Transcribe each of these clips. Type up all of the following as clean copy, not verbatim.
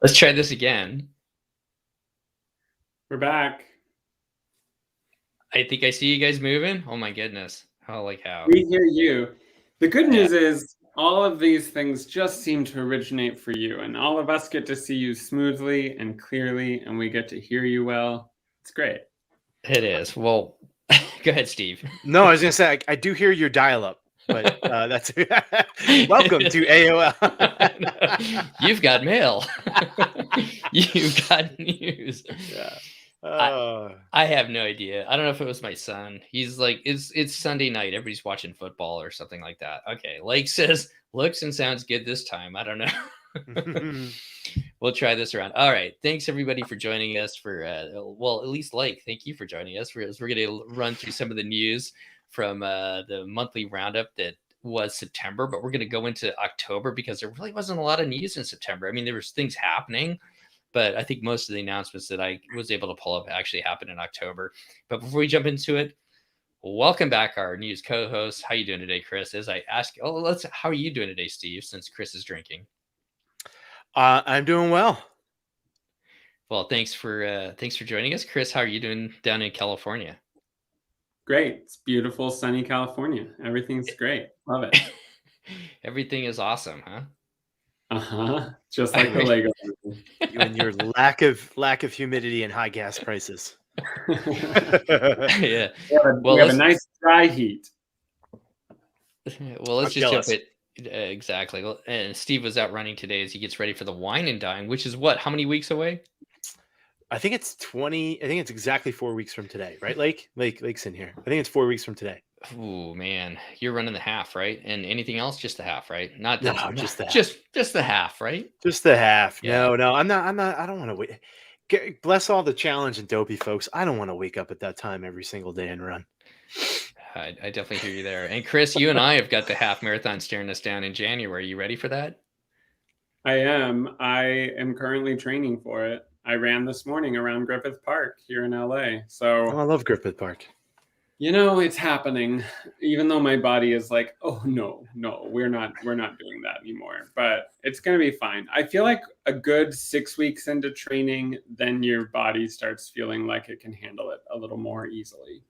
Let's try this again. We're back. I think I see you guys moving. Oh my goodness. How? We hear you. The good Yeah. news is all of these things just seem to originate for you, and all of us get to see you smoothly and clearly, and we get to hear you well. It's great. It is. Well, go ahead, Steve. No, I was gonna say I do hear your dial-up, but that's welcome to AOL. You've got mail. You've got news. Yeah. I have no idea. I don't know if it was my son. He's like, it's Sunday night. Everybody's watching football or something like that. Okay. Lake says, looks and sounds good this time. I don't know. We'll try this around. All right. Thanks everybody for joining us for, well, at least Lake, thank you for joining us. We're going to run through some of the news from the monthly roundup that was September, but we're going to go into October because there really wasn't a lot of news in September. I mean, there was things happening, but I think most of the announcements that I was able to pull up actually happened in October. But before we jump into it, welcome back our news co-host. How are you doing today, Chris? As I ask, how are you doing today, Steve, since Chris is drinking? I'm doing well. Well, thanks for joining us. Chris, how are you doing down in California? Great. It's beautiful, sunny California. Everything's great. Love it. Everything is awesome, huh? Just like the Lego movie. You and your lack of humidity and high gas prices. Yeah. We have a nice dry heat. Well, let's just jump it. Exactly. And Steve was out running today as he gets ready for the Wine and Dine, which is what? How many weeks away? I think it's 20. I think it's exactly 4 weeks from today, right? Lake's in here. I think it's 4 weeks from today. Oh man, you're running the half, right? And anything else? Just the half, right? Just the half. Just the half, right? Just the half. Yeah. No, I'm not. I don't want to wait. Bless all the challenge and dopey folks. I don't want to wake up at that time every single day and run. I definitely hear you there. And Chris, you and I have got the half marathon staring us down in January. You ready for that? I am. I am currently training for it. I ran this morning around Griffith Park here in LA. So I love Griffith Park. It's happening, even though my body is like, oh no, we're not doing that anymore. But it's gonna be fine. I feel like a good 6 weeks into training, then your body starts feeling like it can handle it a little more easily.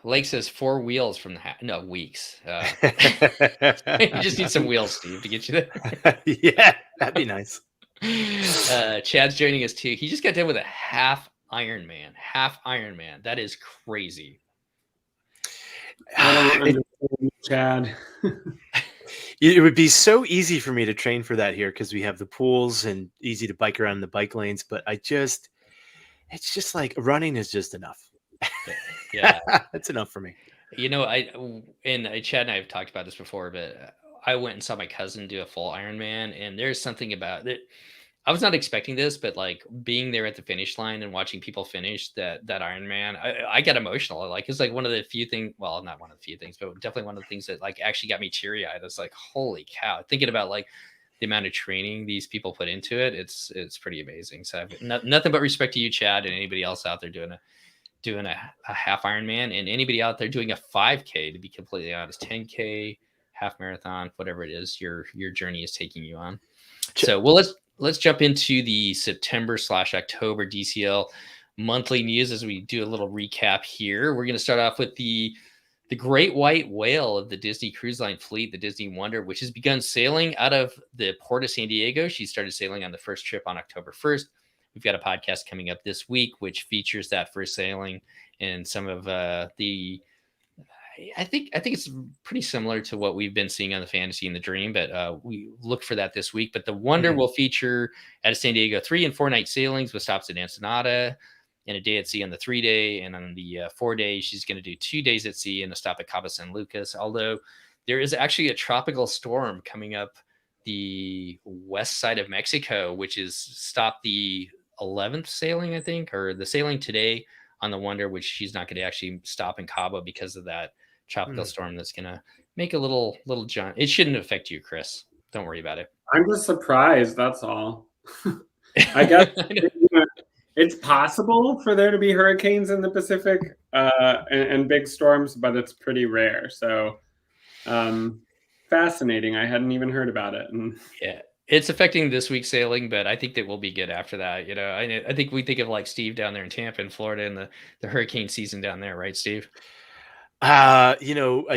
Lake says 4 wheels from the weeks. You just need some wheels, Steve, to get you there. Yeah, that'd be nice. Chad's joining us too. He just got done with a half Ironman. That is crazy. Chad. It would be so easy for me to train for that here because we have the pools and easy to bike around the bike lanes. But it's just like running is just enough. Yeah, that's enough for me. Chad and I have talked about this before, but I went and saw my cousin do a full Ironman, and there's something about it. I was not expecting this, but like being there at the finish line and watching people finish that Ironman, I got emotional. Like it's like one of the few things. Well, not one of the few things, but definitely one of the things that like actually got me teary eyed. It's like, holy cow! Thinking about like the amount of training these people put into it, it's pretty amazing. So nothing but respect to you, Chad, and anybody else out there doing a half Ironman, and anybody out there doing a 5K. To be completely honest, 10K, half marathon, whatever it is, your journey is taking you on. So let's jump into the September/October DCL monthly news as we do a little recap here. We're going to start off with the great white whale of the Disney Cruise Line fleet, the Disney Wonder, which has begun sailing out of the port of San Diego. She started sailing on the first trip on October 1st. We've got a podcast coming up this week, which features that first sailing and some of the. I think it's pretty similar to what we've been seeing on the Fantasy and the Dream, but we look for that this week. But the Wonder will feature at San Diego 3 and 4 night sailings with stops at Ensenada and a day at sea on the 3-day. And on the 4 days, she's going to do 2 days at sea and a stop at Cabo San Lucas. Although there is actually a tropical storm coming up the west side of Mexico, which is stopped the 11th sailing, I think, or the sailing today on the Wonder, which she's not going to actually stop in Cabo because of that tropical storm that's going to make a little jump. It shouldn't affect you, Chris. Don't worry about it. I'm just surprised. That's all. I guess it's possible for there to be hurricanes in the Pacific and big storms, but it's pretty rare. So fascinating. I hadn't even heard about it. And yeah. It's affecting this week's sailing, but I think that we'll be good after that. I think we think of like Steve down there in Tampa in Florida and the hurricane season down there, right, Steve? I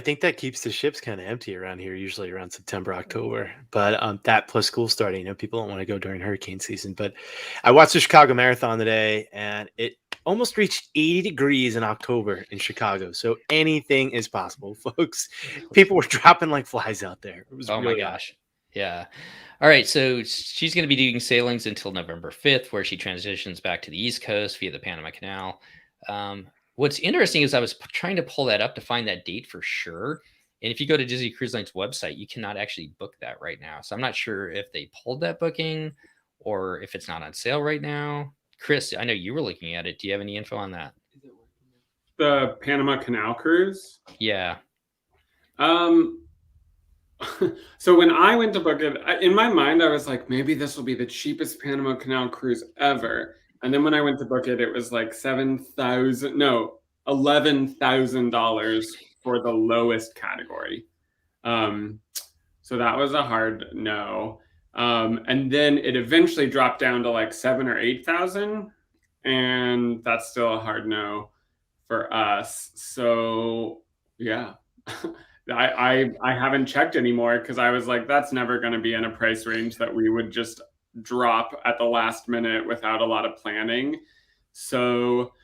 think that keeps the ships kind of empty around here, usually around September, October. But that plus school starting, people don't want to go during hurricane season. But I watched the Chicago Marathon today, and it almost reached 80 degrees in October in Chicago. So anything is possible, folks. People were dropping like flies out there. It was Oh my really hot. gosh. Yeah. All right. So she's going to be doing sailings until November 5th, where she transitions back to the East Coast via the Panama Canal. What's interesting is I was trying to pull that up to find that date for sure. And if you go to Disney Cruise Line's website, you cannot actually book that right now. So I'm not sure if they pulled that booking or if it's not on sale right now. Chris, I know you were looking at it. Do you have any info on that? The Panama Canal cruise. Yeah. So when I went to book it, in my mind, I was like, maybe this will be the cheapest Panama Canal cruise ever. And then when I went to book it, it was like $11,000 for the lowest category. So that was a hard no. And then it eventually dropped down to like 7 or 8,000, and that's still a hard no for us. So yeah. I haven't checked anymore because I was like, that's never going to be in a price range that we would just drop at the last minute without a lot of planning. So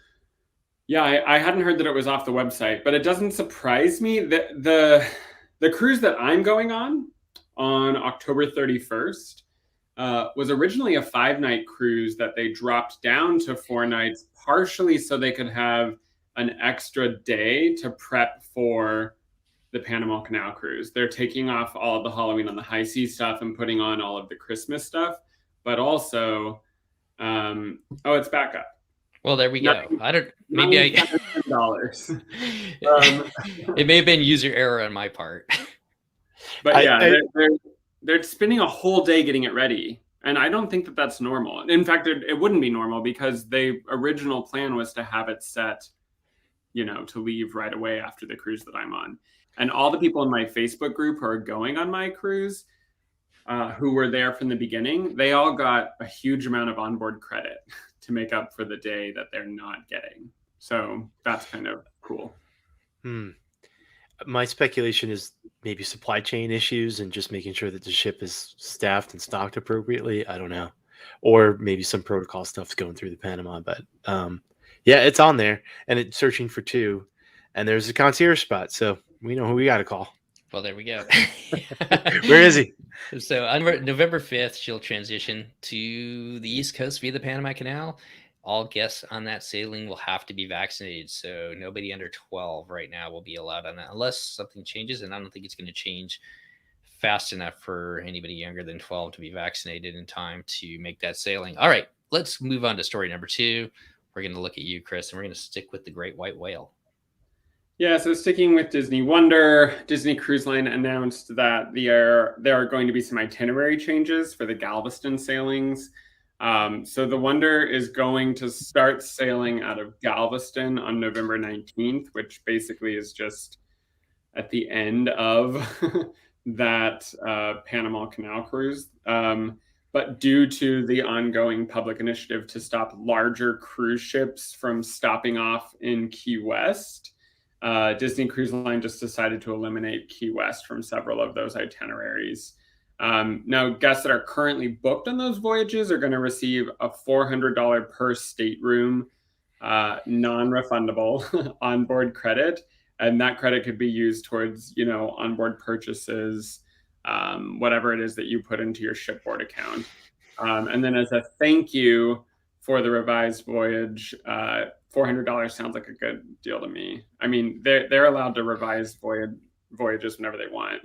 yeah, I hadn't heard that it was off the website, but it doesn't surprise me that the cruise that I'm going on October 31st was originally a 5-night cruise that they dropped down to 4 nights, partially so they could have an extra day to prep for the Panama Canal cruise. They're taking off all of the Halloween on the high seas stuff and putting on all of the Christmas stuff, but also, it's back up. Well, there we go. Maybe $10. It may have been user error on my part. But they're spending a whole day getting it ready. And I don't think that that's normal. In fact, it wouldn't be normal because the original plan was to have it set, to leave right away after the cruise that I'm on. And all the people in my Facebook group who are going on my cruise, who were there from the beginning, they all got a huge amount of onboard credit to make up for the day that they're not getting. So that's kind of cool. My speculation is maybe supply chain issues and just making sure that the ship is staffed and stocked appropriately. I don't know. Or maybe some protocol stuff's going through the Panama. But yeah, it's on there and it's searching for 2. And there's a concierge spot. So we know who we got to call. Well, there we go. Where is he? So on November 5th, she'll transition to the East Coast via the Panama Canal. All guests on that sailing will have to be vaccinated. So nobody under 12 right now will be allowed on that unless something changes. And I don't think it's going to change fast enough for anybody younger than 12 to be vaccinated in time to make that sailing. All right, let's move on to story number 2. We're going to look at you, Chris, and we're going to stick with the great white whale. Yeah, so sticking with Disney Wonder, Disney Cruise Line announced that there are going to be some itinerary changes for the Galveston sailings. So the Wonder is going to start sailing out of Galveston on November 19th, which basically is just at the end of that Panama Canal cruise. But due to the ongoing public initiative to stop larger cruise ships from stopping off in Key West, Disney Cruise Line just decided to eliminate Key West from several of those itineraries. Now, guests that are currently booked on those voyages are going to receive a $400 per stateroom non-refundable onboard credit. And that credit could be used towards, onboard purchases, whatever it is that you put into your shipboard account. And then as a thank you for the revised voyage, $400 sounds like a good deal to me. I mean, they're allowed to revise voyages whenever they want.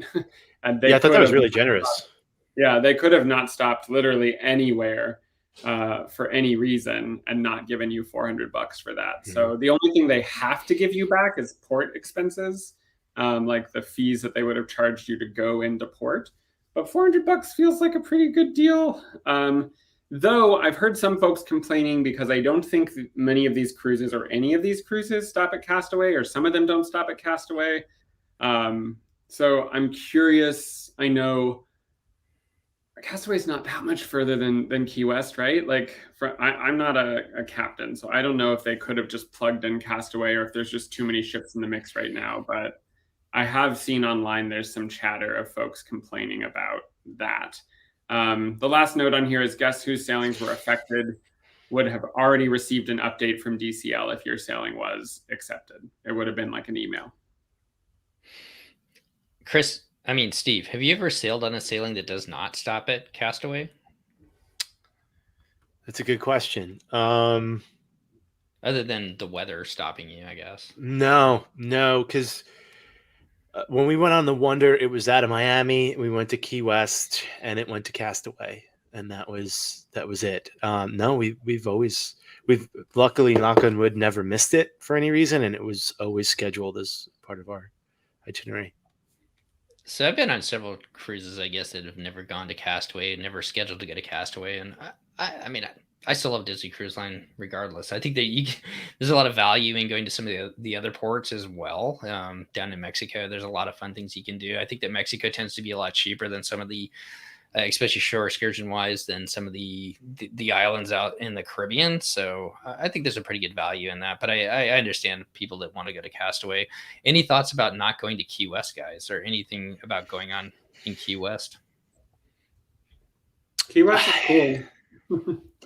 And I thought that was really generous. Yeah, they could have not stopped literally anywhere for any reason and not given you $400 for that. Mm-hmm. So the only thing they have to give you back is port expenses, like the fees that they would have charged you to go into port. But $400 feels like a pretty good deal. Though I've heard some folks complaining because I don't think many of these cruises or any of these cruises stop at Castaway, or some of them don't stop at Castaway. So I'm curious. I know Castaway's not that much further than Key West, right? Like, I'm not a captain, so I don't know if they could have just plugged in Castaway or if there's just too many ships in the mix right now. But I have seen online there's some chatter of folks complaining about that. The last note on here is guests whose sailings were affected would have already received an update from DCL if your sailing was accepted. It would have been like an email. Steve, have you ever sailed on a sailing that does not stop at Castaway? That's a good question. Other than the weather stopping you, I guess. No, because when we went on the Wonder, it was out of Miami. We went to Key West, and it went to Castaway, and that was it. No, we've luckily, knock on wood, never missed it for any reason, and it was always scheduled as part of our itinerary. So I've been on several cruises, I guess, that have never gone to Castaway, never scheduled to go to Castaway, and I still love Disney Cruise Line regardless. I think that there's a lot of value in going to some of the other ports as well. Down in Mexico, there's a lot of fun things you can do. I think that Mexico tends to be a lot cheaper than some of the, especially shore excursion wise, than some of the islands out in the Caribbean. So I think there's a pretty good value in that. But I understand people that want to go to Castaway. Any thoughts about not going to Key West, guys, or anything about going on in Key West? Key West is cool.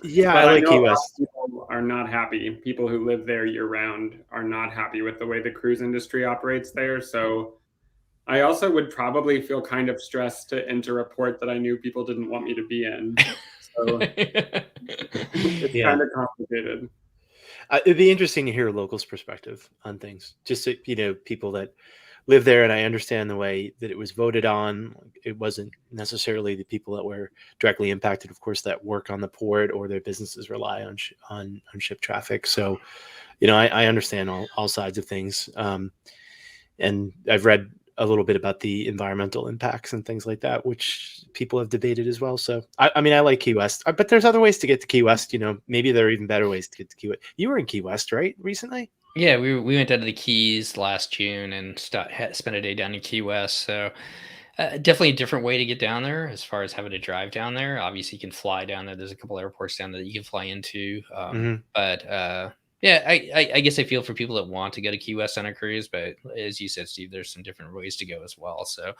Yeah, I like Key West. People are not happy. People who live there year round are not happy with the way the cruise industry operates there. So I also would probably feel kind of stressed to enter a port that I knew people didn't want me to be in. So it's kind of complicated. It'd be interesting to hear a local's perspective on things. Just so, people that live there, and I understand the way that it was voted on. It wasn't necessarily the people that were directly impacted, of course, that work on the port or their businesses rely on ship traffic. So, I understand all sides of things, and I've read a little bit about the environmental impacts and things like that, which people have debated as well. So, I like Key West, but there's other ways to get to Key West. Maybe there are even better ways to get to Key West. You were in Key West, right, recently? Yeah, we went down to the Keys last June and spent a day down in Key West. So definitely a different way to get down there as far as having to drive down there. Obviously, you can fly down there. There's a couple airports down there that you can fly into. But yeah, I guess I feel for people that want to go to Key West on a cruise. But as you said, Steve, there's some different ways to go as well. So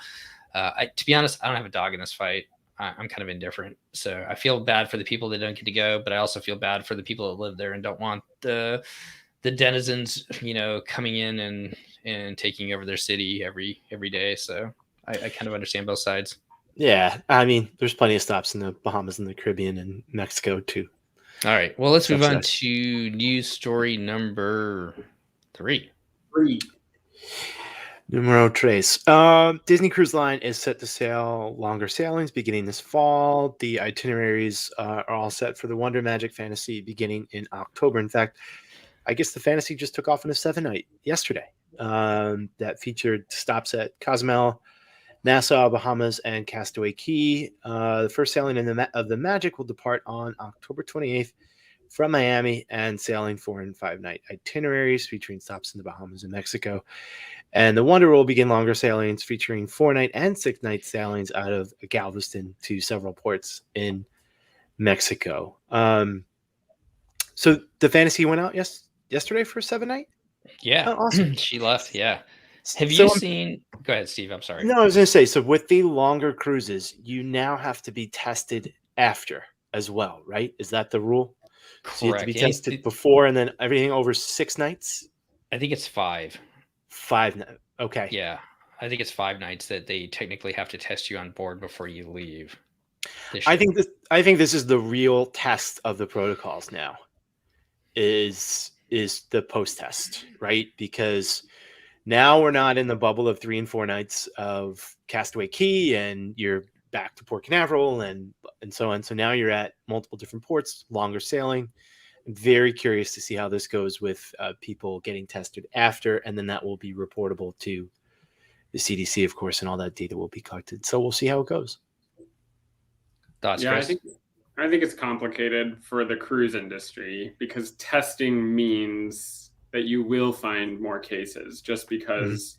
to be honest, I don't have a dog in this fight. I'm kind of indifferent. So I feel bad for the people that don't get to go, but I also feel bad for the people that live there and don't want the denizens, coming in and taking over their city every day. So I kind of understand both sides. Yeah. There's plenty of stops in the Bahamas and the Caribbean and Mexico too. All right. Well, let's move on to news story number 3. Numero tres. Disney Cruise Line is set to sail longer sailings beginning this fall. The itineraries are all set for the Wonder Magic Fantasy beginning in October. In fact, I guess the Fantasy just took off on a 7-night yesterday that featured stops at Cozumel, Nassau, Bahamas, and Castaway Cay. The first sailing of the Magic will depart on October 28th from Miami and sailing 4- and 5-night itineraries featuring stops in the Bahamas and Mexico. And the Wonder will begin longer sailings featuring 4-night and 6-night sailings out of Galveston to several ports in Mexico. So the Fantasy went out yesterday for a 7-night? Yeah. Oh, awesome. She left. Yeah. Have you seen? Go ahead, Steve. I'm sorry. No, I was going to say, so with the longer cruises, you now have to be tested after as well, right? Is that the rule? Correct. So you have to be tested before and then everything over 6 nights? I think it's 5. 5 nights. Okay. Yeah. I think it's 5 nights that they technically have to test you on board before you leave. I think this is the real test of the protocols now. Is the post test, right? Because now we're not in the bubble of 3 and 4 nights of Castaway Cay and you're back to Port Canaveral and so on. So now you're at multiple different ports, longer sailing. I'm very curious to see how this goes with people getting tested after, and then that will be reportable to the CDC, of course, and all that data will be collected. So we'll see how it goes. Thoughts, yeah, Chris? I think it's complicated for the cruise industry because testing means that you will find more cases just because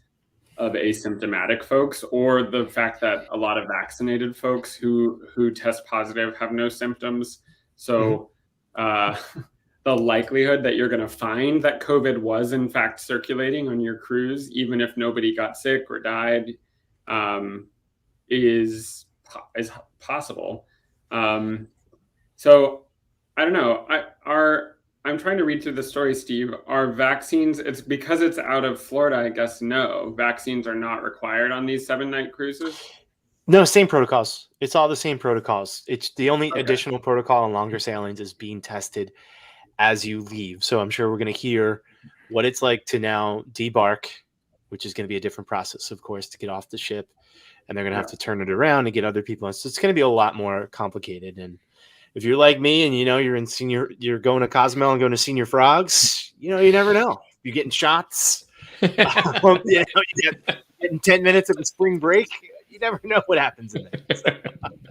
of asymptomatic folks, or the fact that a lot of vaccinated folks who test positive have no symptoms. So the likelihood that you're going to find that COVID was in fact circulating on your cruise, even if nobody got sick or died, is possible. So I don't know. I'm trying to read through the story, Steve. Are vaccines? It's because it's out of Florida, I guess. No, vaccines are not required on these 7-night cruises. No, same protocols. It's all the same protocols. It's the only additional protocol on longer sailings is being tested as you leave. So I'm sure we're going to hear what it's like to now debark, which is going to be a different process, of course, to get off the ship. And they're going to have to turn it around and get other people on. So it's going to be a lot more complicated. And if you're like me and you're going to Cozumel and going to Senior Frogs, you never know. You're getting shots. You're getting 10 minutes of a spring break. You never know what happens in there.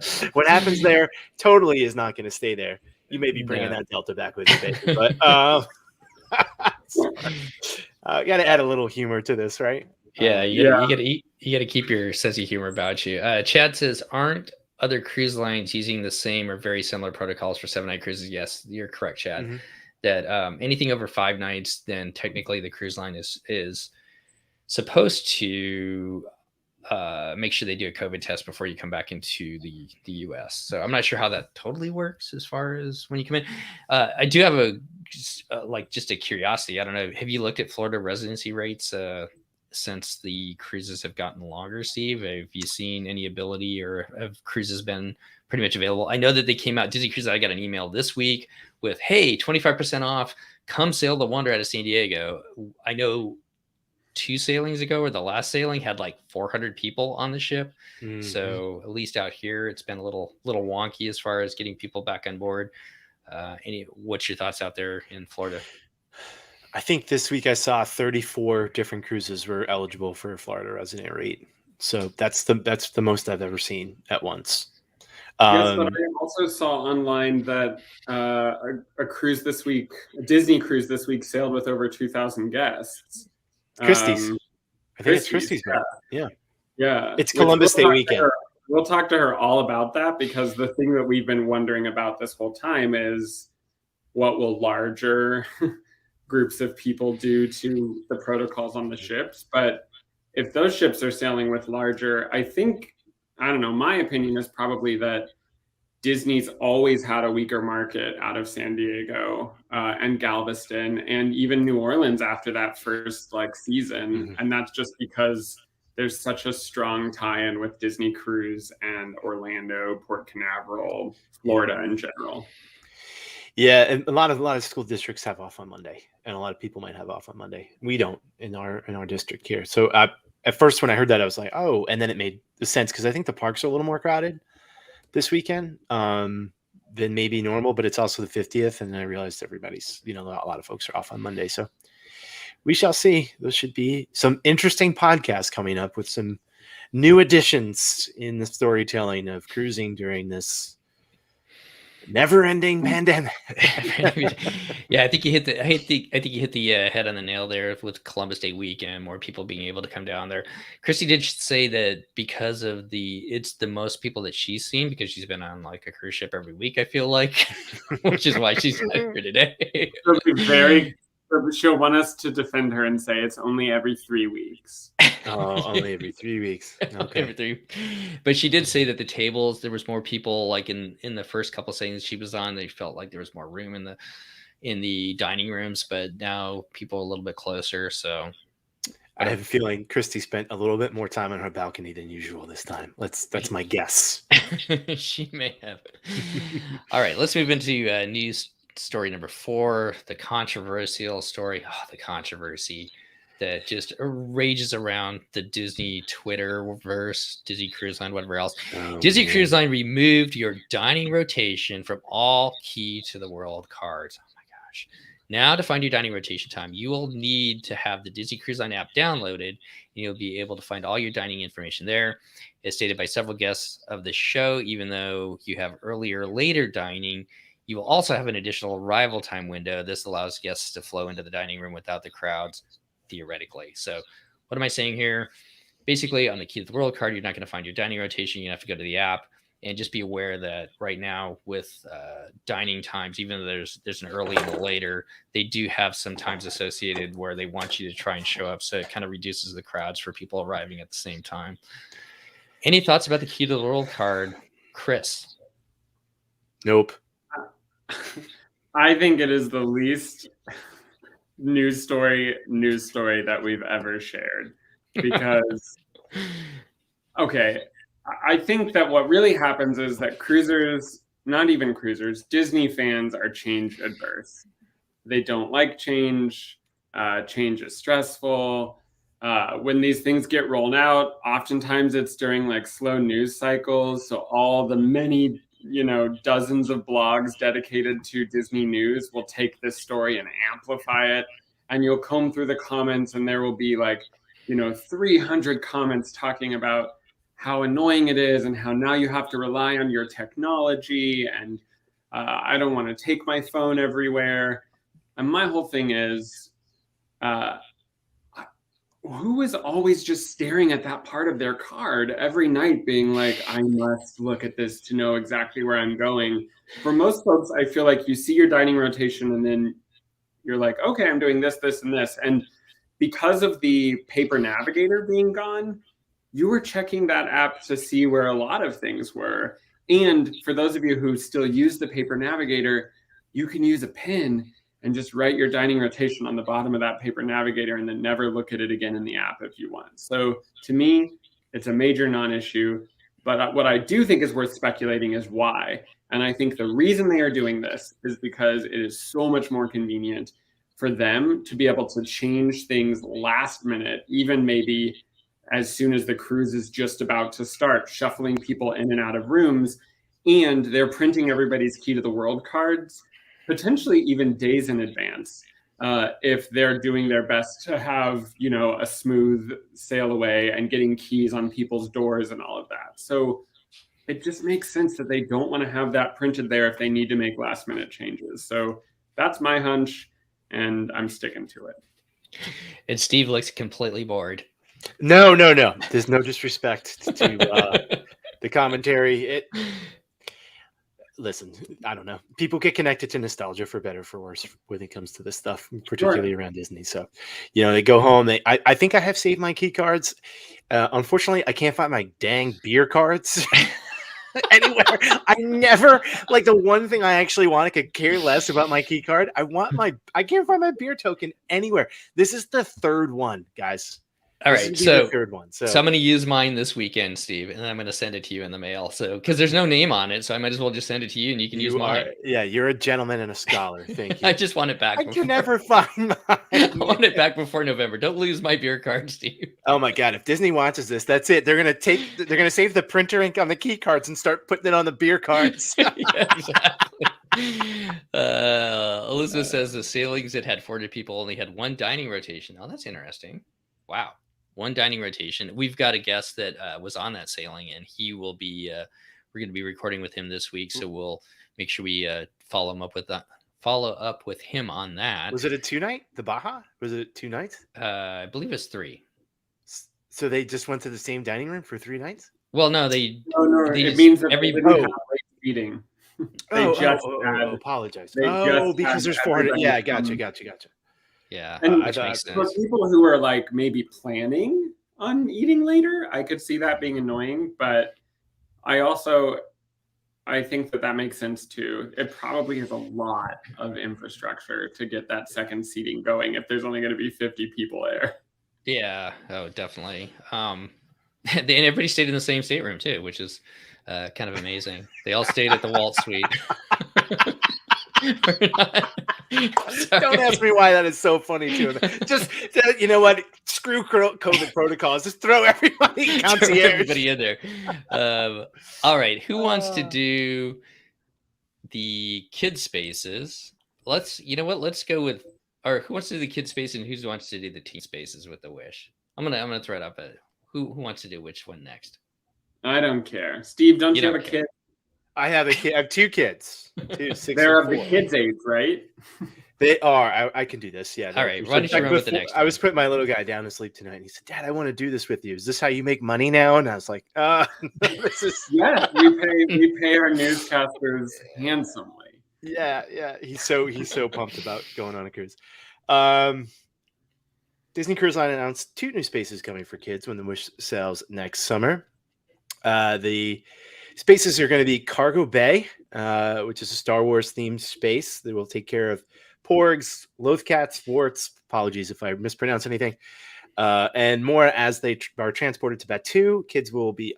So, what happens there totally is not going to stay there. You may be bringing that Delta back with you, baby, but you got to add a little humor to this, right? Yeah, you gotta keep your sense of humor about you. Chad says, aren't other cruise lines using the same or very similar protocols for 7-night cruises? Yes, you're correct, Chad. Mm-hmm. That anything over 5 nights, then technically the cruise line is supposed to make sure they do a COVID test before you come back into the US. So I'm not sure how that totally works as far as when you come in. I do have just a curiosity. I don't know. Have you looked at Florida residency rates since the cruises have gotten longer, Steve? Have you seen any ability, or have cruises been pretty much available? I know that they came out, Disney Cruises, I got an email this week with, hey, 25% off, come sail the Wonder out of San Diego. I know 2 sailings ago, or the last sailing had like 400 people on the ship. Mm-hmm. So at least out here, it's been a little wonky as far as getting people back on board. What's your thoughts out there in Florida? I think this week I saw 34 different cruises were eligible for a Florida resident rate. So that's the most I've ever seen at once. Yes, but I also saw online that a cruise this week, a Disney cruise this week, sailed with over 2,000 guests. Christie's. I think it's Christie's. Yeah. It's Columbus Day weekend. We'll talk to her all about that, because the thing that we've been wondering about this whole time is what will larger groups of people do to the protocols on the ships. But if those ships are sailing with larger, I don't know, my opinion is probably that Disney's always had a weaker market out of San Diego and Galveston and even New Orleans after that first season. Mm-hmm. And that's just because there's such a strong tie-in with Disney Cruise and Orlando, Port Canaveral, Florida in general. Yeah, and a lot of school districts have off on Monday, and a lot of people might have off on Monday. We don't in our district here. So at first when I heard that, I was like, oh, and then it made sense, because I think the parks are a little more crowded this weekend than maybe normal, but it's also the 50th, and I realized everybody's, a lot of folks are off on Monday. So we shall see. Those should be some interesting podcasts coming up with some new additions in the storytelling of cruising during this never-ending pandemic. Yeah, I think you hit the head on the nail there with Columbus Day weekend, more people being able to come down there. Christy did say that because of it's the most people that she's seen, because she's been on like a cruise ship every week, I feel like, which is why she's not here today. She'll want us to defend her and say it's only every 3 weeks. Oh, only every 3 weeks. Okay. Every 3. But she did say that the tables, there was more people, like in the first couple sailings she was on, they felt like there was more room in the dining rooms, but now people are a little bit closer. So I have a feeling Christy spent a little bit more time on her balcony than usual this time. That's my guess. She may have. All right, let's move into news story number 4, the controversial story. The controversy that just rages around the Disney Twitterverse, Disney Cruise Line, whatever else. Disney Cruise Line removed your dining rotation from all Key to the World cards. Oh my gosh. Now to find your dining rotation time, you will need to have the Disney Cruise Line app downloaded, and you'll be able to find all your dining information there. As stated by several guests of the show, even though you have earlier, later dining, you will also have an additional arrival time window. This allows guests to flow into the dining room without the crowds, theoretically. So what am I saying here? basically on the Key to the World card, you're not going to find your dining rotation. You have to go to the app. And just be aware that right now with dining times, even though there's an early and a later, they do have some times associated where they want you to try and show up. So it kind of reduces the crowds for people arriving at the same time. Any thoughts about the Key to the World card, Chris? Nope. I think it is the least news story that we've ever shared because, okay, I think that what really happens is that cruisers, not even cruisers, Disney fans are change adverse. They don't like change. Change is stressful. When these things get rolled out, oftentimes it's during like slow news cycles. So all the many, dozens of blogs dedicated to Disney news will take this story and amplify it. And you'll comb through the comments and there will be like, 300 comments talking about how annoying it is and how now you have to rely on your technology and I don't want to take my phone everywhere. And my whole thing is, who is always just staring at that part of their card every night being like, I must look at this to know exactly where I'm going? For most folks, I feel like you see your dining rotation and then you're like, okay, I'm doing this, this, and this. And because of the paper navigator being gone, you were checking that app to see where a lot of things were. And for those of you who still use the paper navigator, you can use a pen and just write your dining rotation on the bottom of that paper navigator and then never look at it again in the app if you want. So to me, it's a major non-issue. But what I do think is worth speculating is why. And I think the reason they are doing this is because it is so much more convenient for them to be able to change things last minute, even maybe as soon as the cruise is just about to start, shuffling people in and out of rooms. And they're printing everybody's Key to the World cards, potentially even days in advance, if they're doing their best to have, a smooth sail away and getting keys on people's doors and all of that. So it just makes sense that they don't want to have that printed there if they need to make last minute changes. So that's my hunch, and I'm sticking to it. And Steve looks completely bored. No. There's no disrespect to the commentary. Listen, I don't know. People get connected to nostalgia for better or for worse when it comes to this stuff, particularly around Disney. So, they go home. I think I have saved my key cards. Unfortunately, I can't find my dang beer cards anywhere. I never, like, the one thing I actually want, I could care less about my key card. I can't find my beer token anywhere. This is the third one, guys. All right, so the third one. So I'm going to use mine this weekend, Steve, and I'm going to send it to you in the mail. So because there's no name on it, so I might as well just send it to you, and you can use mine. You're a gentleman and a scholar. Thank you. I just want it back. I can never find mine. I want it back before November. Don't lose my beer card, Steve. Oh my God! If Disney watches this, that's it. They're gonna save the printer ink on the key cards and start putting it on the beer cards. Yeah, exactly. Elizabeth says the sailings that had 40 people only had one dining rotation. Oh, that's interesting. Wow. One dining rotation. We've got a guest that was on that sailing, and he will be. We're going to be recording with him this week, so we'll make sure we follow up with him on that. Was it a 2-night? The Baja? Was it 2 nights? I believe it's 3. So they just went to the same dining room for 3 nights? Well, no, No. It means that everybody have eating. Apologize. Because there's 400. Yeah, gotcha. Yeah, and makes sense. For people who are like maybe planning on eating later, I could see that being annoying, but I think that makes sense too. It probably is a lot of infrastructure to get that second seating going if there's only going to be 50 people there. Yeah, definitely. And everybody stayed in the same stateroom too, which is kind of amazing. They all stayed at the Walt Suite. Don't ask me why that is so funny to them. Just you know what? Screw COVID protocols. Just throw everybody in there. All right. Who wants to do the kid spaces? Let's go with. Or who wants to do the kid space and who wants to do the teen spaces with the Wish? I'm gonna throw it up. Who wants to do which one next? I don't care. Steve, don't you have a kid? I have a kid. I have 2 kids. 2, 6, They're of and 4. the kids' age, right? They are. I can do this. Yeah. All right, why don't you run with the next I was one? putting my little guy down to sleep tonight, and he said, "Dad, I want to do this with you. Is this how you make money now?" And I was like, this is." Yes, we pay our newscasters handsomely. Yeah. He's so pumped about going on a cruise. Disney Cruise Line announced 2 new spaces coming for kids when the Wish sails next summer. The spaces are going to be Cargo Bay, which is a Star Wars themed space that will take care of porgs, lothcats, warts. Apologies if I mispronounce anything. And more as they are transported to Batu. Kids will be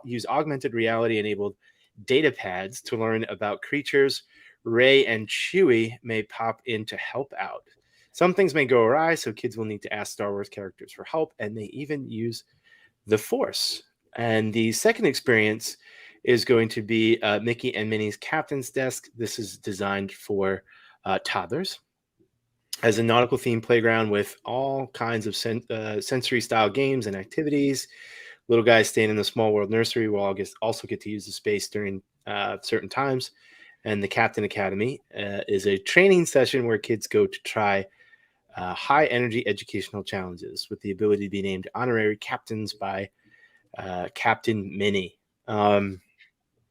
use augmented reality enabled data pads to learn about creatures. Rey and Chewie may pop in to help out. Some things may go awry, so kids will need to ask Star Wars characters for help, and they even use the Force. And the second experience is going to be Mickey and Minnie's Captain's Desk. This is designed for toddlers. As a nautical themed playground with all kinds of sensory style games and activities. Little guys staying in the Small World Nursery will also get to use the space during certain times. And the Captain Academy is a training session where kids go to try high energy educational challenges with the ability to be named honorary captains by Captain Minnie.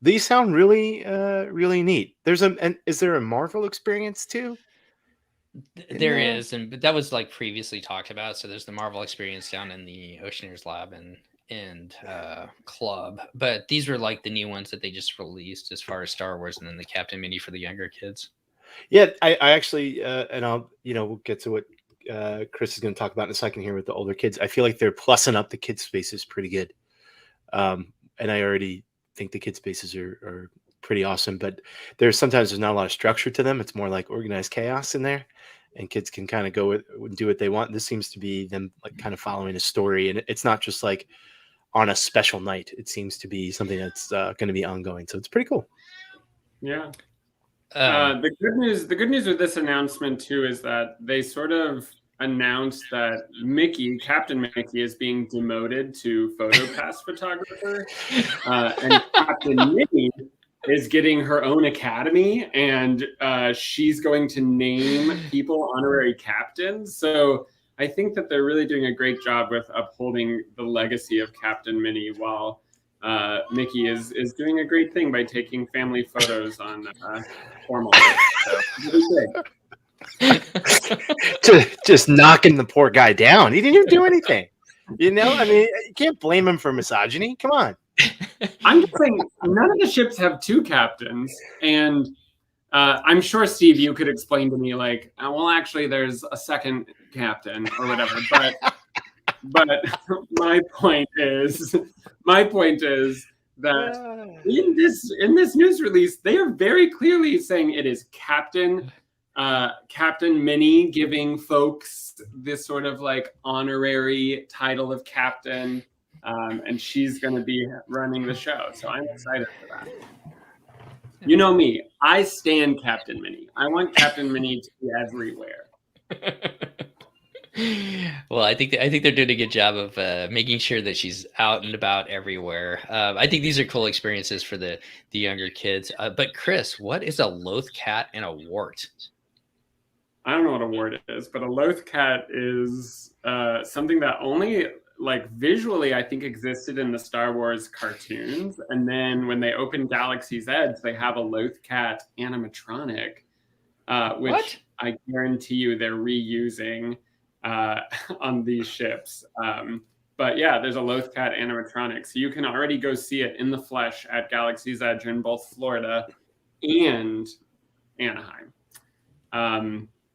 These sound really, really neat. Is there a Marvel experience too? There is, but that was like previously talked about. So there's the Marvel experience down in the Oceaneers Lab and Club, but these were like the new ones that they just released as far as Star Wars, and then the Captain Mini for the younger kids. Yeah, I actually, and we'll get to what Chris is going to talk about in a second here with the older kids. I feel like they're plussing up the kids spaces pretty good, and I already think the kids spaces are pretty awesome. But there's not a lot of structure to them. It's more like organized chaos in there, and kids can kind of go and do what they want. This seems to be them like kind of following a story, and it's not just like on a special night. It seems to be something that's going to be ongoing. So it's pretty cool. Yeah. The good news with this announcement too is that they sort of announced that Captain Mickey, is being demoted to PhotoPass photographer, and Captain Minnie is getting her own academy, and she's going to name people honorary captains. So I think that they're really doing a great job with upholding the legacy of Captain Minnie, while Mickey is doing a great thing by taking family photos on formal days. So just knocking the poor guy down. He didn't even do anything. I mean, you can't blame him for misogyny. Come on. I'm just saying, none of the ships have 2 captains, and I'm sure, Steve, you could explain to me like, well, actually, there's a second captain or whatever. But my point is that in this news release, they are very clearly saying it is Captain Minnie giving folks this sort of like honorary title of captain, and she's going to be running the show. So I'm excited for that. You know me, I stand Captain Minnie. I want Captain Minnie to be everywhere. Well, I think they're doing a good job of making sure that she's out and about everywhere. I think these are cool experiences for the younger kids. But Chris, what is a lothcat and a wart? I don't know what a wart is, but a lothcat is something that only like visually I think existed in the Star Wars cartoons, and then when they opened Galaxy's Edge, they have a lothcat animatronic, which what? I guarantee you they're reusing on these ships. But yeah, there's a lothcat animatronic, so you can already go see it in the flesh at Galaxy's Edge in both Florida and Anaheim.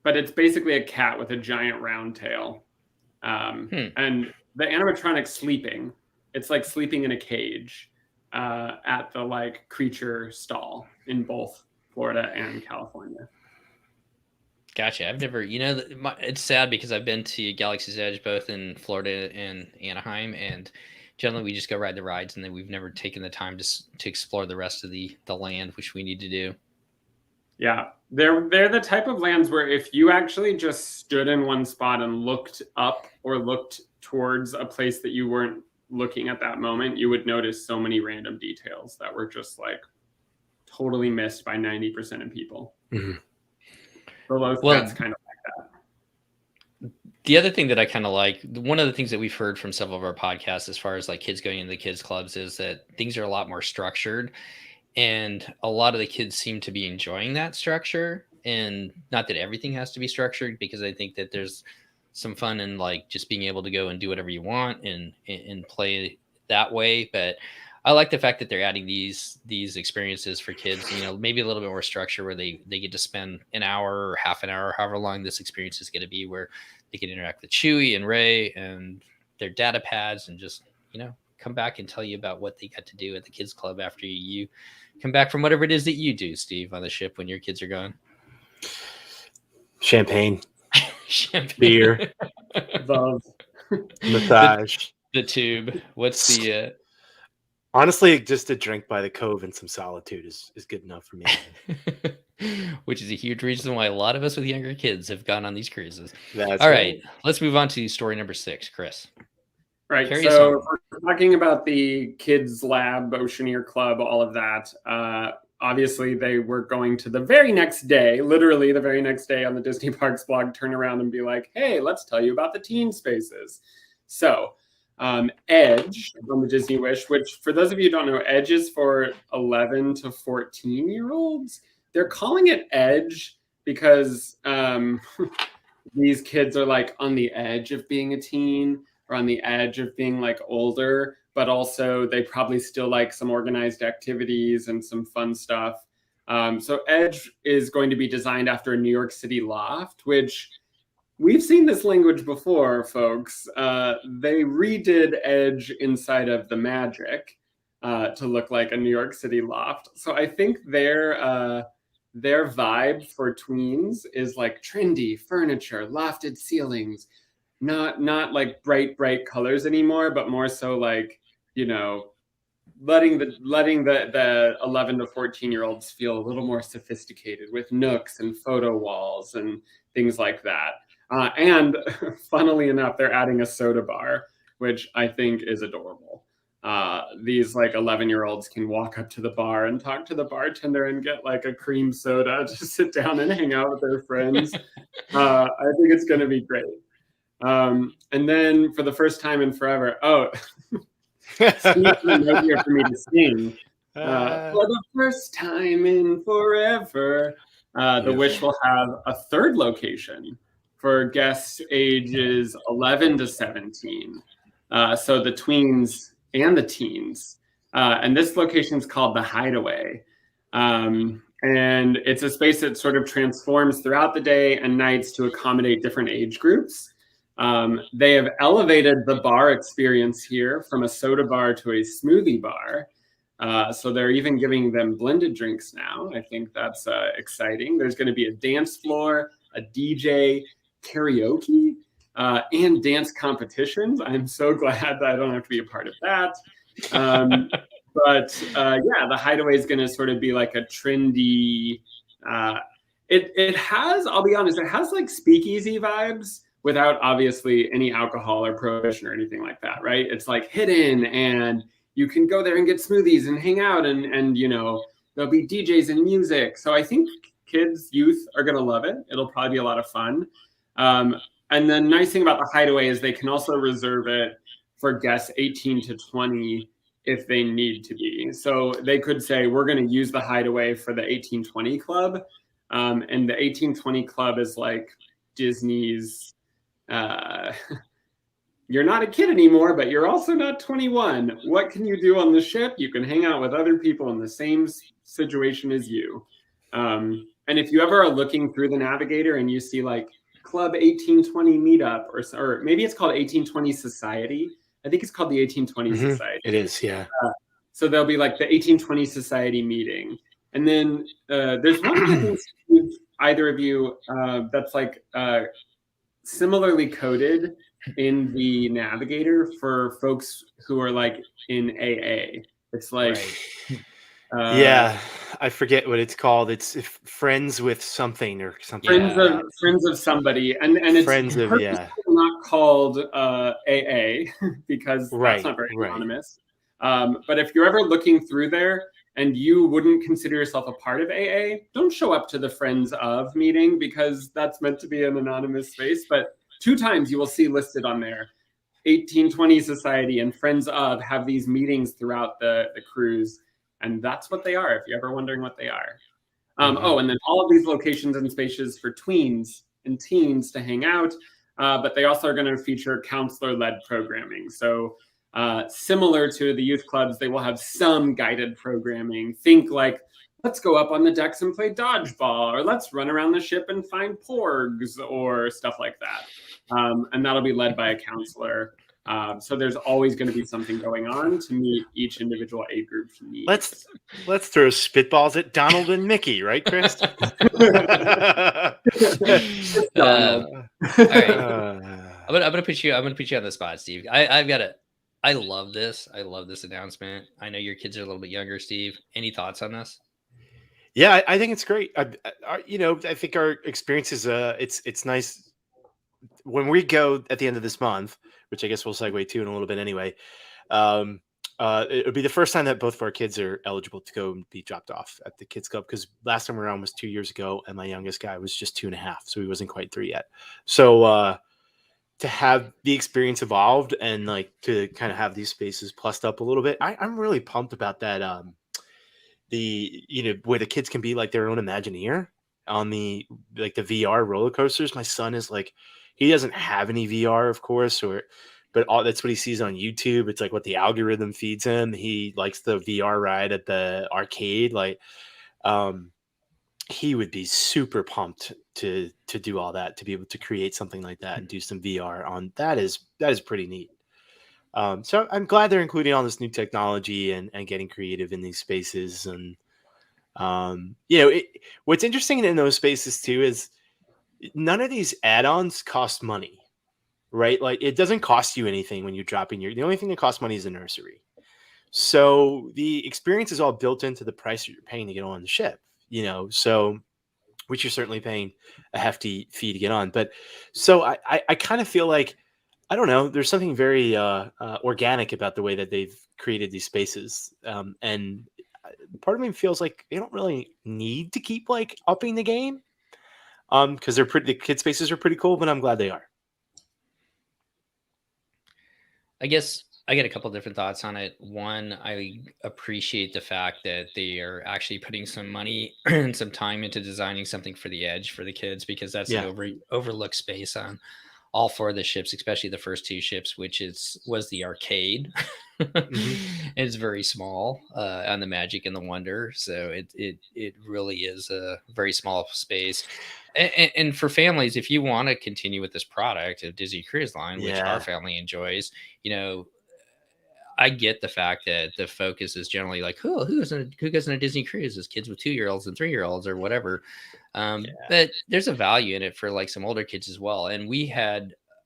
But it's basically a cat with a giant round tail, and the animatronic's sleeping. It's like sleeping in a cage at the like creature stall in both Florida and California. Gotcha. I've never, it's sad because I've been to Galaxy's Edge both in Florida and Anaheim, and generally we just go ride the rides, and then we've never taken the time to explore the rest of the land, which we need to do. Yeah, they're the type of lands where if you actually just stood in one spot and looked up or looked towards a place that you weren't looking at that moment, you would notice so many random details that were just like totally missed by 90% of people. Mm-hmm. The low Well, fat's kind of the other thing that I kind of like, one of the things that we've heard from several of our podcasts as far as like kids going into the kids clubs is that things are a lot more structured, and a lot of the kids seem to be enjoying that structure. And not that everything has to be structured, because I think that there's some fun in like just being able to go and do whatever you want and play that way. But I like the fact that they're adding these experiences for kids, maybe a little bit more structure where they get to spend an hour or half an hour, however long this experience is going to be, where they can interact with Chewie and Ray and their data pads, and just, come back and tell you about what they got to do at the kids club after you come back from whatever it is that you do, Steve, on the ship when your kids are gone. Champagne, Beer, love. massage, the tube. What's the honestly, just a drink by the cove and some solitude is good enough for me. which is a huge reason why a lot of us with younger kids have gone on these cruises. That's All right, let's move on to story number 6, Chris. Right. Carry us So on. we're talking about the kids lab, Oceaneer Club, all of that. Obviously, they were going to the very next day, literally the very next day on the Disney Parks blog, turn around and be like, hey, let's tell you about the teen spaces. So Edge on the Disney Wish, which for those of you who don't know, Edge is for 11 to 14-year-olds. They're calling it Edge because these kids are like on the edge of being a teen, or on the edge of being like older, but also they probably still like some organized activities and some fun stuff. So Edge is going to be designed after a New York City loft, which we've seen this language before, folks. They redid Edge inside of the Magic to look like a New York City loft. So I think their vibe for tweens is like trendy furniture, lofted ceilings, not like bright colors anymore, but more so like, letting the 11 to 14-year-olds feel a little more sophisticated with nooks and photo walls and things like that. And funnily enough, they're adding a soda bar, which I think is adorable. These like 11-year-olds can walk up to the bar and talk to the bartender and get like a cream soda to sit down and hang out with their friends. I think it's going to be great. And then for the first time in forever, Steve right here for me to sing. For the first time in forever, the Wish will have a third location for guests ages 11 to 17. So the tweens and the teens. And this location is called the Hideaway. And it's a space that sort of transforms throughout the day and nights to accommodate different age groups. They have elevated the bar experience here from a soda bar to a smoothie bar. So they're even giving them blended drinks now. I think that's exciting. There's going to be a dance floor, a DJ, karaoke, and dance competitions. I'm so glad that I don't have to be a part of that. But the Hideaway is going to sort of be like a trendy. It has, I'll be honest, it has like speakeasy vibes without obviously any alcohol or prohibition or anything like that, right? It's like hidden, and you can go there and get smoothies and hang out, and there'll be DJs and music. So I think kids, youth are going to love it. It'll probably be a lot of fun. And the nice thing about the Hideaway is they can also reserve it for guests 18 to 20 if they need to be. So they could say, we're going to use the Hideaway for the 1820 club. And the 1820 club is like Disney's, you're not a kid anymore, but you're also not 21. What can you do on the ship? You can hang out with other people in the same situation as you. And if you ever are looking through the navigator and you see like Club 1820 Meetup, or maybe it's called 1820 Society. I think it's called the 1820 Society. It is, yeah. So there'll be like the 1820 Society meeting. And then there's one of the things, either of you, that's like similarly coded in the navigator for folks who are like in AA. It's like... yeah, I forget what it's called. It's friends with something or something. Friends of somebody, and it's friends of not called AA because that's not very anonymous. But if you're ever looking through there, and you wouldn't consider yourself a part of AA, don't show up to the Friends of meeting, because that's meant to be an anonymous space. But 2 times you will see listed on there, 1820 Society and Friends of have these meetings throughout the cruise. And that's what they are, if you're ever wondering what they are. Oh, and then all of these locations and spaces for tweens and teens to hang out. But they also are going to feature counselor-led programming. So similar to the youth clubs, they will have some guided programming. Think like, let's go up on the decks and play dodgeball, or let's run around the ship and find porgs, or stuff like that. And that'll be led by a counselor. So there's always going to be something going on to meet each individual age group's needs. Let's throw spitballs at Donald and Mickey, right, Chris? All right. I'm gonna put you on the spot, Steve. I love this. I love this announcement. I know your kids are a little bit younger, Steve. Any thoughts on this? Yeah, I think it's great. I think our experience is it's nice when we go at the end of this month, which I guess we'll segue to in a little bit anyway. It'll be the first time that both of our kids are eligible to go and be dropped off at the kids club, because last time we were on was 2 years ago, and my youngest guy was just 2.5, so he wasn't quite 3 yet. So to have the experience evolved and like to kind of have these spaces plussed up a little bit, I'm really pumped about that. Where the kids can be like their own Imagineer on the VR roller coasters. My son is like, he doesn't have any VR, of course, but that's what he sees on YouTube. It's like what the algorithm feeds him. He likes the VR ride at the arcade. Like, he would be super pumped to do all that, to be able to create something like that and do some VR on that is pretty neat. So I'm glad they're including all this new technology and getting creative in these spaces. And, what's interesting in those spaces too is none of these add-ons cost money, right? Like, it doesn't cost you anything when you're dropping the only thing that costs money is the nursery. So the experience is all built into the price that you're paying to get on the ship, so, which you're certainly paying a hefty fee to get on. But so I kind of feel like, I don't know, there's something very organic about the way that they've created these spaces. And part of me feels like they don't really need to keep like upping the game. Because the kid spaces are pretty cool, but I'm glad they are. I guess I get a couple different thoughts on it. One, I appreciate the fact that they are actually putting some money and some time into designing something for the Edge for the kids, because that's an overlooked space on all 4 of the ships, especially the first 2 ships, which was the arcade. It's very small on the Magic and the Wonder, so it really is a very small space. And for families, if you want to continue with this product of Disney Cruise Line, which our family enjoys, I get the fact that the focus is generally like, who goes on a Disney cruise? Is kids with 2-year-olds and 3-year-olds or whatever. But there's a value in it for like some older kids as well. And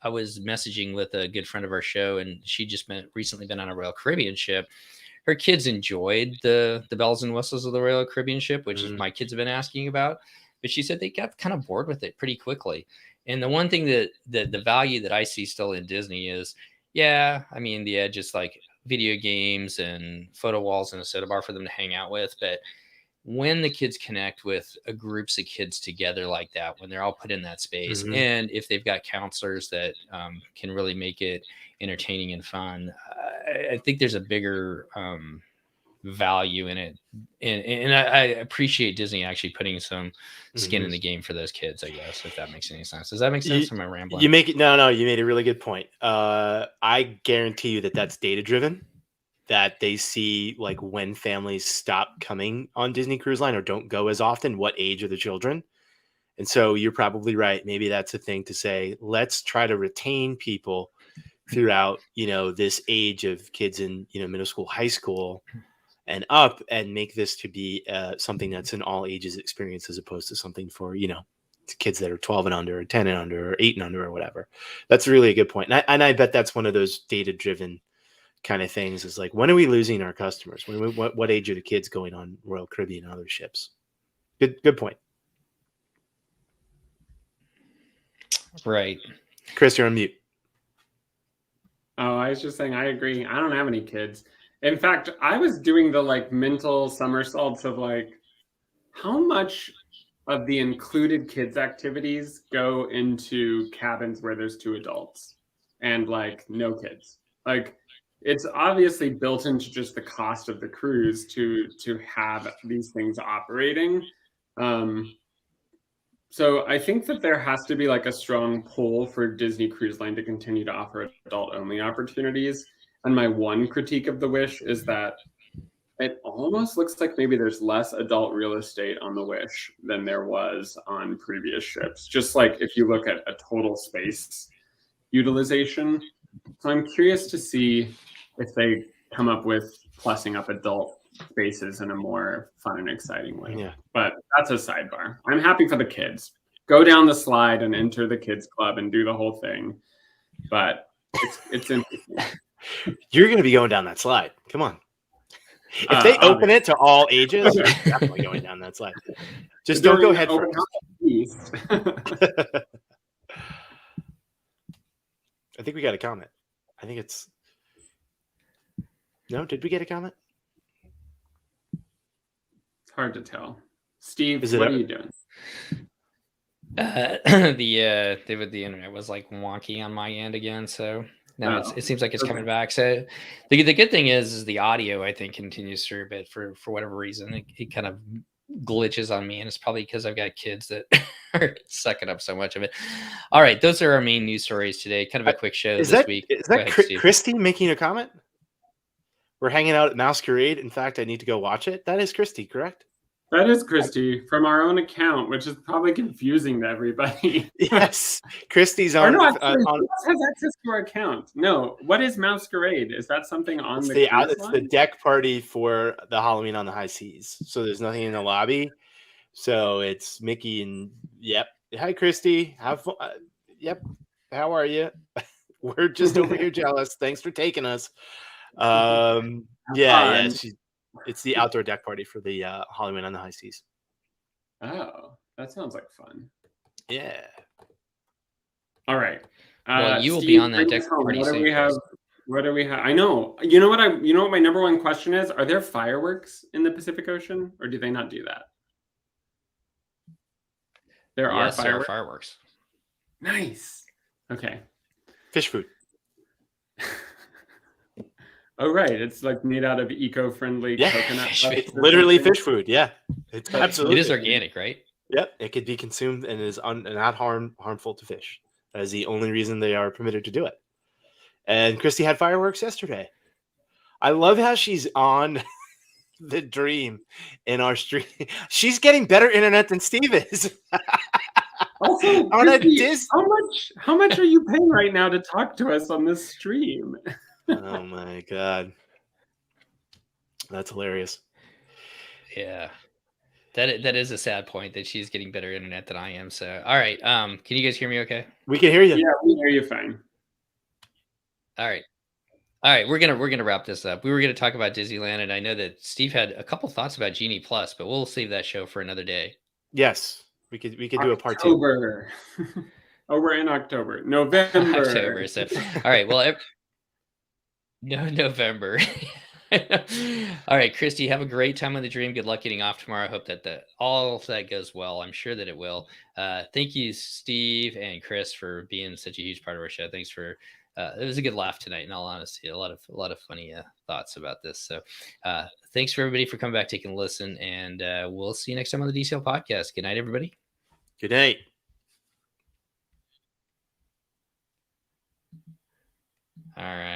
I was messaging with a good friend of our show, and she just recently been on a Royal Caribbean ship. Her kids enjoyed the bells and whistles of the Royal Caribbean ship, which is my kids have been asking about. But she said they got kind of bored with it pretty quickly. And the one thing that the value that I see still in Disney is, the Edge is like video games and photo walls and a soda bar for them to hang out with. But when the kids connect with groups of kids together like that, when they're all put in that space, and if they've got counselors that can really make it entertaining and fun, I think there's a bigger value in it. And I appreciate Disney actually putting some skin in the game for those kids, I guess, if that makes any sense. Does that make sense? Am I rambling? You made a really good point. I guarantee you that's data driven, that they see like when families stop coming on Disney Cruise Line or don't go as often, what age are the children. And so you're probably right. Maybe that's a thing to say, let's try to retain people throughout, this age of kids in, middle school, high school and up, and make this to be something that's an all ages experience, as opposed to something for, kids that are 12 and under, or 10 and under, or 8 and under, or whatever. That's really a good point. And I bet that's one of those data driven kind of things, is like, when are we losing our customers? What age are the kids going on Royal Caribbean and other ships? Good point. Right. Chris, you're on mute. Oh, I was just saying, I agree. I don't have any kids. In fact, I was doing the like mental somersaults of like, how much of the included kids activities go into cabins where there's 2 adults and like no kids. Like it's obviously built into just the cost of the cruise to have these things operating. So I think that there has to be like a strong pull for Disney Cruise Line to continue to offer adult only opportunities. And my one critique of the Wish is that it almost looks like maybe there's less adult real estate on the Wish than there was on previous ships. Just like if you look at a total space utilization. So I'm curious to see if they come up with plussing up adult spaces in a more fun and exciting way. Yeah. But that's a sidebar. I'm happy for the kids. Go down the slide and enter the kids club and do the whole thing. But it's interesting. You're going to be going down that slide. Come on. If they open it to all ages, you're definitely going down that slide. Just don't go head first. I think we got a comment. I think it's... No, did we get a comment? It's hard to tell. Steve, Is it what are you doing? The internet was like wonky on my end again, so now it seems like it's coming back. So the good thing is the audio, I think, continues through a bit for whatever reason. It kind of glitches on me, and it's probably because I've got kids that are sucking up so much of it. All right, those are our main news stories today. Kind of a quick show this week. Is that Christy making a comment? We're hanging out at Masquerade. In fact, I need to go watch it. That is Christy, correct? That is Christy from our own account, which is probably confusing to everybody. Yes, Christy's on. Who has access to our account? No, what is Masquerade? Is that something on the? It's the deck party for the Halloween on the High Seas. So there's nothing in the lobby. So it's Mickey and Hi, Christy. Have fun. Yep. How are you? We're just over here jealous. Thanks for taking us. It's the outdoor deck party for the Halloween on the High Seas. Oh, that sounds like fun. Yeah. All right. Well, you will be on that deck party. What do we have? I know. You know what my number one question is? Are there fireworks in the Pacific Ocean, or do they not do that? There are fireworks. Nice. Okay. Fish food. Oh, right. It's like made out of eco-friendly coconut. It's literally fish food. Yeah. It's absolutely. It is organic, right? Yep. It could be consumed and is not harmful to fish. That is the only reason they are permitted to do it. And Christy had fireworks yesterday. I love how she's on the Dream in our stream. She's getting better internet than Steve is. Also, Christy, how much are you paying right now to talk to us on this stream? Oh my god, that's hilarious. Yeah, that is a sad point that she's getting better internet than I am. So, all right, can you guys hear me? Okay, we can hear you. Yeah, we hear you fine. All right, we're gonna wrap this up. We were gonna talk about Disneyland, and I know that Steve had a couple thoughts about Genie Plus, but we'll save that show for another day. Yes, we could do a part 2. Oh, we're in October, November. October. So, all right, well. No, November. All right, Christy, have a great time on the Dream. Good luck getting off tomorrow. I hope that all of that goes well. I'm sure that it will. Thank you, Steve and Chris, for being such a huge part of our show. Thanks for it was a good laugh tonight, in all honesty. A lot of funny thoughts about this. So thanks for everybody for coming back, taking a listen, and we'll see you next time on the DCL podcast. Good night, everybody. Good night. All right.